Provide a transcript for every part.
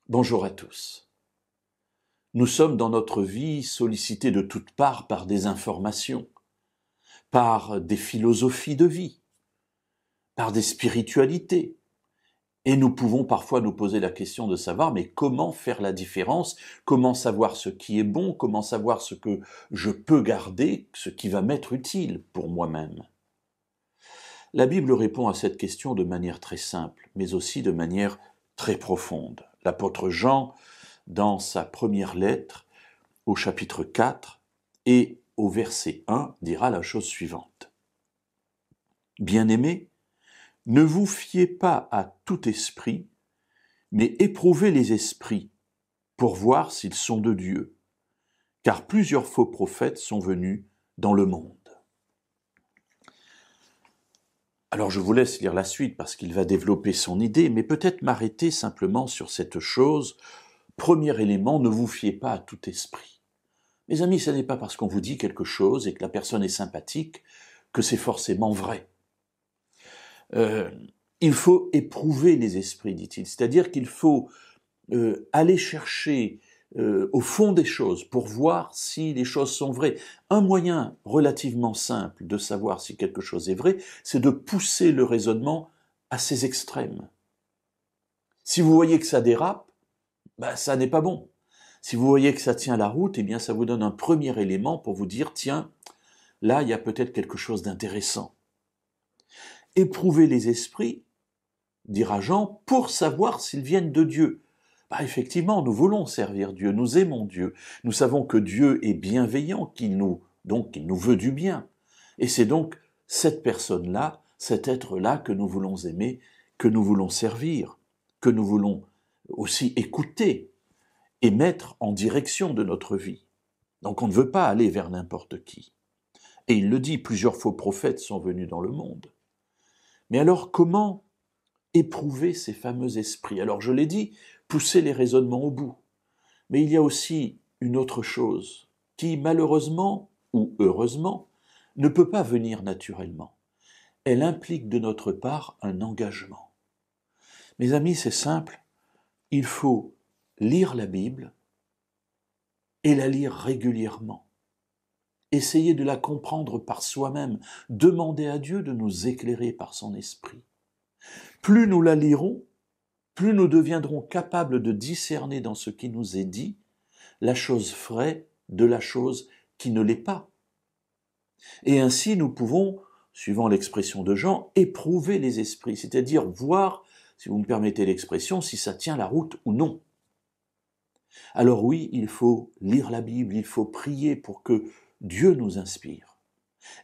Bonjour à tous. Nous sommes dans notre vie sollicités de toutes parts par des informations, par des philosophies de vie, par des spiritualités. Et nous pouvons parfois nous poser la question de savoir, mais comment faire la différence? Comment savoir ce qui est bon? Comment savoir ce que je peux garder, ce qui va m'être utile pour moi-même? La Bible répond à cette question de manière très simple, mais aussi de manière très profonde. L'apôtre Jean, dans sa première lettre, au chapitre 4 et au verset 1, dira la chose suivante. « Bien-aimés, ne vous fiez pas à tout esprit, mais éprouvez les esprits pour voir s'ils sont de Dieu, car plusieurs faux prophètes sont venus dans le monde. » Alors je vous laisse lire la suite parce qu'il va développer son idée, mais peut-être m'arrêter simplement sur cette chose. Premier élément, ne vous fiez pas à tout esprit. Mes amis, ce n'est pas parce qu'on vous dit quelque chose et que la personne est sympathique que c'est forcément vrai. Il faut éprouver les esprits, dit-il, c'est-à-dire qu'il faut aller chercher au fond des choses pour voir si les choses sont vraies. Un moyen relativement simple de savoir si quelque chose est vrai, c'est de pousser le raisonnement à ses extrêmes. Si vous voyez que ça dérape, ça n'est pas bon. Si vous voyez que ça tient la route, eh bien ça vous donne un premier élément pour vous dire, tiens, là il y a peut-être quelque chose d'intéressant. Éprouvez les esprits, dira Jean, pour savoir s'ils viennent de Dieu. Effectivement, nous voulons servir Dieu, nous aimons Dieu, nous savons que Dieu est bienveillant, qu'il nous veut du bien. Et c'est donc cette personne-là, cet être-là que nous voulons aimer, que nous voulons servir, que nous voulons aussi écouter et mettre en direction de notre vie. Donc on ne veut pas aller vers n'importe qui. Et il le dit, plusieurs faux prophètes sont venus dans le monde. Mais alors comment éprouver ces fameux esprits? Alors je l'ai dit, pousser les raisonnements au bout. Mais il y a aussi une autre chose qui, malheureusement ou heureusement, ne peut pas venir naturellement. Elle implique de notre part un engagement. Mes amis, c'est simple, il faut lire la Bible et la lire régulièrement. Essayer de la comprendre par soi-même, demander à Dieu de nous éclairer par son esprit. Plus nous la lirons, plus nous deviendrons capables de discerner dans ce qui nous est dit la chose vraie de la chose qui ne l'est pas. Et ainsi nous pouvons, suivant l'expression de Jean, éprouver les esprits, c'est-à-dire voir, si vous me permettez l'expression, si ça tient la route ou non. Alors oui, il faut lire la Bible, il faut prier pour que Dieu nous inspire.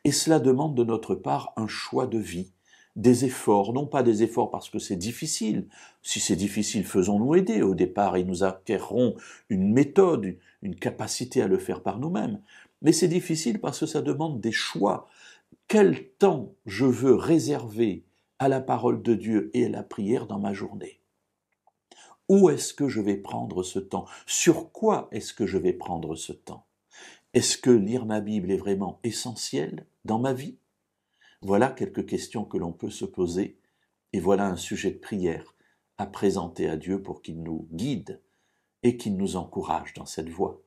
Et cela demande de notre part un choix de vie, des efforts, non pas des efforts parce que c'est difficile. Si c'est difficile, faisons-nous aider au départ et nous acquerrons une méthode, une capacité à le faire par nous-mêmes. Mais c'est difficile parce que ça demande des choix. Quel temps je veux réserver à la parole de Dieu et à la prière dans ma journée? Où est-ce que je vais prendre ce temps? Sur quoi est-ce que je vais prendre ce temps? Est-ce que lire ma Bible est vraiment essentiel dans ma vie? Voilà quelques questions que l'on peut se poser, et voilà un sujet de prière à présenter à Dieu pour qu'il nous guide et qu'il nous encourage dans cette voie.